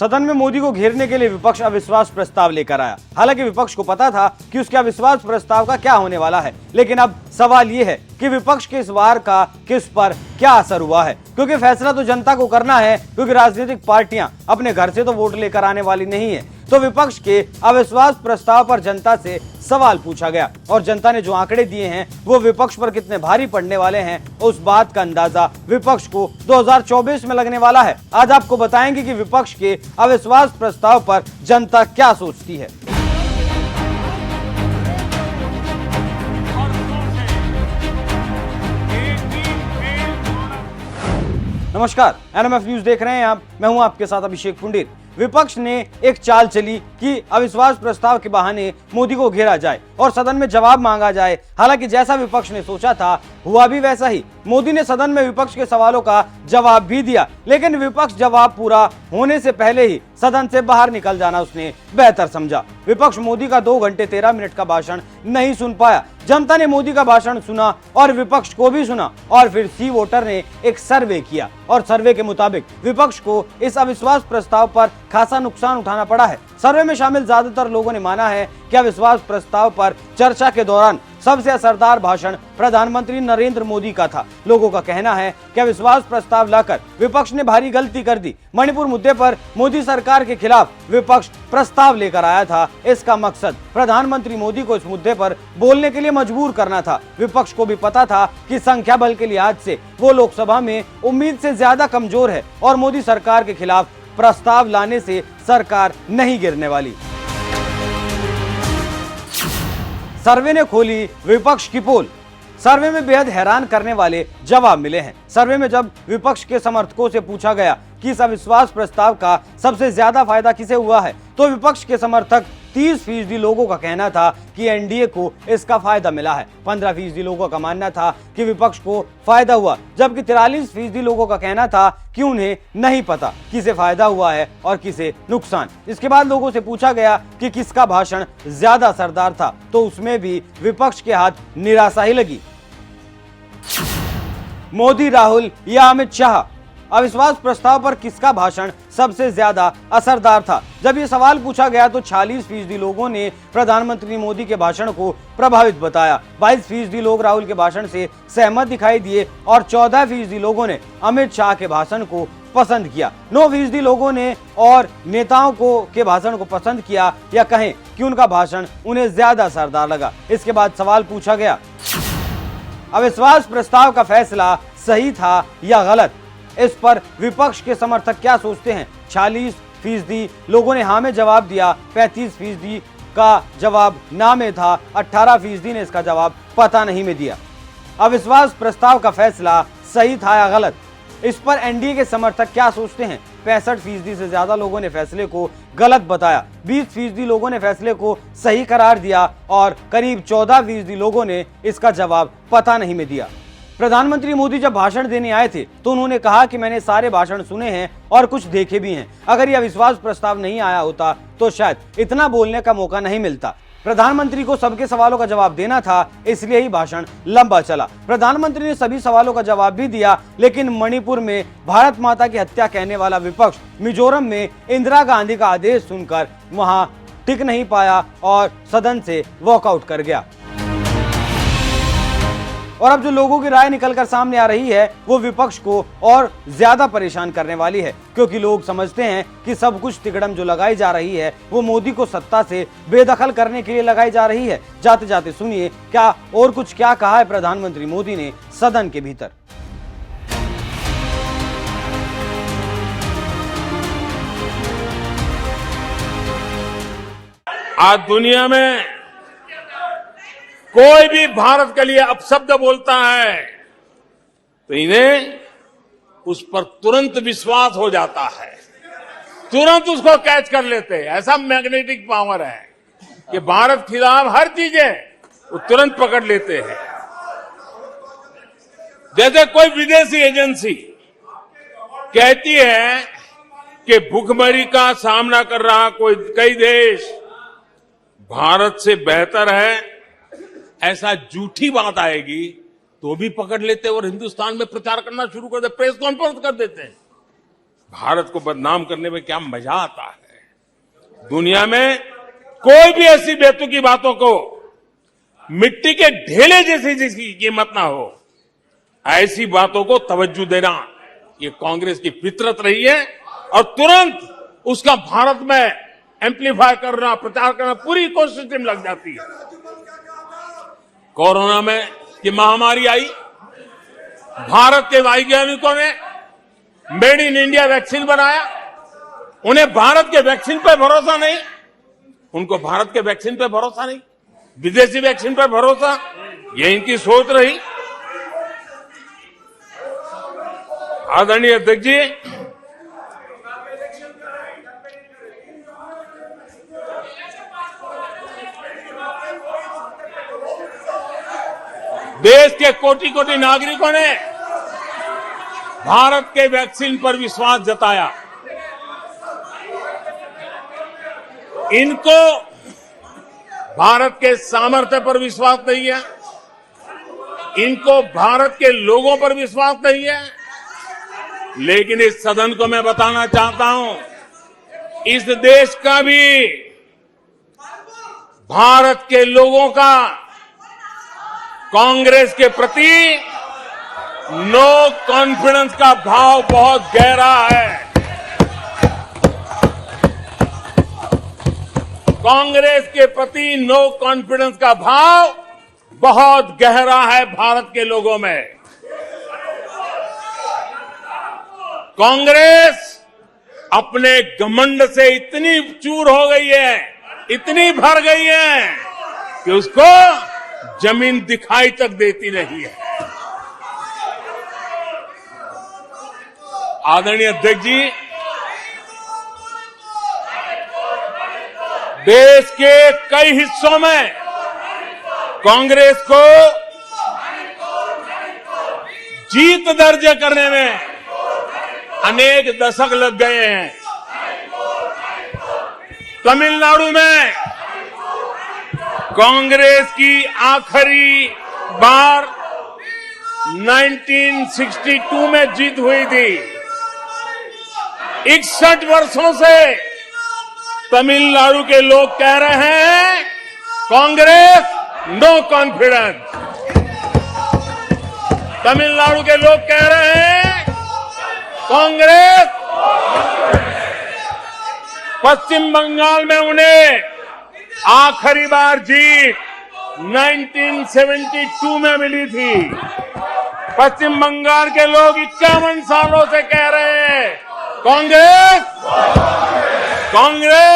सदन में मोदी को घेरने के लिए विपक्ष अविश्वास प्रस्ताव लेकर आया। हालांकि विपक्ष को पता था कि उसके अविश्वास प्रस्ताव का क्या होने वाला है, लेकिन अब सवाल यह है कि विपक्ष के इस वार का किस पर क्या असर हुआ है, क्योंकि फैसला तो जनता को करना है, क्योंकि राजनीतिक पार्टियां अपने घर से तो वोट लेकर आने वाली नहीं है। तो विपक्ष के अविश्वास प्रस्ताव पर जनता से सवाल पूछा गया और जनता ने जो आंकड़े दिए हैं वो विपक्ष पर कितने भारी पड़ने वाले हैं, उस बात का अंदाजा विपक्ष को 2024 में लगने वाला है। आज आपको बताएंगे कि विपक्ष के अविश्वास प्रस्ताव पर जनता क्या सोचती है। नमस्कार, एनएमएफ न्यूज देख रहे हैं आप। मैं हूं आपके साथ अभिषेक पुंडीर। विपक्ष ने एक चाल चली कि अविश्वास प्रस्ताव के बहाने मोदी को घेरा जाए और सदन में जवाब मांगा जाए। हालांकि जैसा विपक्ष ने सोचा था हुआ भी वैसा ही। मोदी ने सदन में विपक्ष के सवालों का जवाब भी दिया, लेकिन विपक्ष जवाब पूरा होने से पहले ही सदन से बाहर निकल जाना उसने बेहतर समझा। विपक्ष मोदी का 2 घंटे 13 मिनट का भाषण नहीं सुन पाया। जनता ने मोदी का भाषण सुना और विपक्ष को भी सुना और फिर सी वोटर ने एक सर्वे किया और सर्वे के मुताबिक विपक्ष को इस अविश्वास प्रस्ताव पर खासा नुकसान उठाना पड़ा है। सर्वे में शामिल ज्यादातर लोगों ने माना है कि अविश्वास प्रस्ताव पर चर्चा के दौरान सबसे असरदार भाषण प्रधानमंत्री नरेंद्र मोदी का था। लोगों का कहना है कि अविश्वास प्रस्ताव लाकर विपक्ष ने भारी गलती कर दी। मणिपुर मुद्दे पर मोदी सरकार के खिलाफ विपक्ष प्रस्ताव लेकर आया था। इसका मकसद प्रधानमंत्री मोदी को इस मुद्दे पर बोलने के लिए मजबूर करना था। विपक्ष को भी पता था कि संख्या बल के लिहाज से वो लोकसभा में उम्मीद से ज्यादा कमजोर है और मोदी सरकार के खिलाफ प्रस्ताव लाने से सरकार नहीं गिरने वाली। सर्वे ने खोली विपक्ष की पोल। सर्वे में बेहद हैरान करने वाले जवाब मिले हैं। सर्वे में जब विपक्ष के समर्थकों से पूछा गया कि इस अविश्वास प्रस्ताव का सबसे ज्यादा फायदा किसे हुआ है, तो विपक्ष के समर्थक 30% लोगों का कहना था कि एनडीए को इसका फायदा मिला है। 15% लोगों का मानना था कि विपक्ष को फायदा हुआ, जबकि 43% लोगों का कहना था कि उन्हें नहीं पता किसे फायदा हुआ है और किसे नुकसान। इसके बाद लोगों से पूछा गया कि किसका भाषण ज्यादा असरदार था, तो उसमें भी विपक्ष के हाथ निराशा ही लगी। मोदी, राहुल या अमित शाह, अविश्वास प्रस्ताव पर किसका भाषण सबसे ज्यादा असरदार था? जब ये सवाल पूछा गया तो 46% लोगों ने प्रधानमंत्री मोदी के भाषण को प्रभावित बताया। 22% लोग राहुल के भाषण से सहमत दिखाई दिए और 14% लोगों ने अमित शाह के भाषण को पसंद किया। 9% लोगों ने और नेताओं के भाषण को पसंद किया या कहें कि उनका भाषण उन्हें ज्यादा असरदार लगा। इसके बाद सवाल पूछा गया, अविश्वास प्रस्ताव का फैसला सही था या गलत? इस पर विपक्ष के समर्थक क्या सोचते हैं? 46% लोगों ने हाँ में जवाब दिया, 35% का जवाब ना में था, 18% ने इसका जवाब पता नहीं में दिया। अविश्वास प्रस्ताव का फैसला सही था या गलत? इस पर एनडीए के समर्थक क्या सोचते हैं? 65% से ज्यादा लोगों ने फैसले को गलत बताया, 20% लोगों ने फैसले को सही करार दिया और करीब 14% लोगों ने इसका जवाब पता नहीं में दिया। प्रधानमंत्री मोदी जब भाषण देने आए थे तो उन्होंने कहा कि मैंने सारे भाषण सुने हैं और कुछ देखे भी हैं। अगर यह अविश्वास प्रस्ताव नहीं आया होता तो शायद इतना बोलने का मौका नहीं मिलता। प्रधानमंत्री को सबके सवालों का जवाब देना था, इसलिए ही भाषण लंबा चला। प्रधानमंत्री ने सभी सवालों का जवाब भी दिया, लेकिन मणिपुर में भारत माता की हत्या कहने वाला विपक्ष मिजोरम में इंदिरा गांधी का आदेश सुनकर वहां टिक नहीं पाया और सदन से वॉकआउट कर गया। और अब जो लोगों की राय निकलकर सामने आ रही है वो विपक्ष को और ज्यादा परेशान करने वाली है, क्योंकि लोग समझते हैं कि सब कुछ तिकड़म जो लगाई जा रही है वो मोदी को सत्ता से बेदखल करने के लिए लगाई जा रही है। जाते जाते सुनिए क्या और कुछ क्या कहा है प्रधानमंत्री मोदी ने सदन के भीतर। आज दुनिया में कोई भी भारत के लिए अपशब्द बोलता है तो इन्हें उस पर तुरंत विश्वास हो जाता है, तुरंत उसको कैच कर लेते हैं। ऐसा मैग्नेटिक पावर है कि भारत खिलाफ हर चीजें वो तुरंत पकड़ लेते हैं। जैसे कोई विदेशी एजेंसी कहती है कि भूखमरी का सामना कर रहा कई देश भारत से बेहतर है, ऐसा झूठी बात आएगी तो भी पकड़ लेते और हिंदुस्तान में प्रचार करना शुरू कर देते, प्रेस कॉन्फ्रेंस कर देते हैं। भारत को बदनाम करने में क्या मजा आता है। दुनिया में कोई भी ऐसी बेतुकी बातों को मिट्टी के ढेले जैसी जिसकी कीमत ना हो, ऐसी बातों को तवज्जो देना ये कांग्रेस की फितरत रही है और तुरंत उसका भारत में एम्पलीफाई करना, प्रचार करना पूरी कोशिश टीम लग जाती है। कोरोना में की महामारी आई, भारत के वैज्ञानिकों ने मेड इन इंडिया वैक्सीन बनाया। उन्हें भारत के वैक्सीन पर भरोसा नहीं, उनको भारत के वैक्सीन पर भरोसा नहीं, विदेशी वैक्सीन पर भरोसा, ये इनकी सोच रही। आदरणीय अध्यक्ष जी, देश के कोटि कोटि नागरिकों ने भारत के वैक्सीन पर विश्वास जताया। इनको भारत के सामर्थ्य पर विश्वास नहीं है, इनको भारत के लोगों पर विश्वास नहीं है। लेकिन इस सदन को मैं बताना चाहता हूं, इस देश का भी, भारत के लोगों का कांग्रेस के प्रति नो कॉन्फिडेंस का भाव बहुत गहरा है। कांग्रेस के प्रति नो कॉन्फिडेंस का भाव बहुत गहरा है भारत के लोगों में। कांग्रेस अपने घमंड से इतनी चूर हो गई है, इतनी भर गई है कि उसको जमीन दिखाई तक देती नहीं है। आदरणीय अध्यक्ष जी, देश के कई हिस्सों में कांग्रेस को जीत दर्ज करने में अनेक दशक लग गए हैं। तमिलनाडु में कांग्रेस की आखिरी बार 1962 में जीत हुई थी। 61 वर्षों से तमिलनाडु के लोग कह रहे हैं कांग्रेस नो कॉन्फिडेंस। तमिलनाडु के लोग कह रहे हैं कांग्रेस। पश्चिम बंगाल में उन्हें आखिरी बार जीत 1972 में मिली थी। पश्चिम बंगाल के लोग 51 सालों से कह रहे हैं कांग्रेस, कांग्रेस।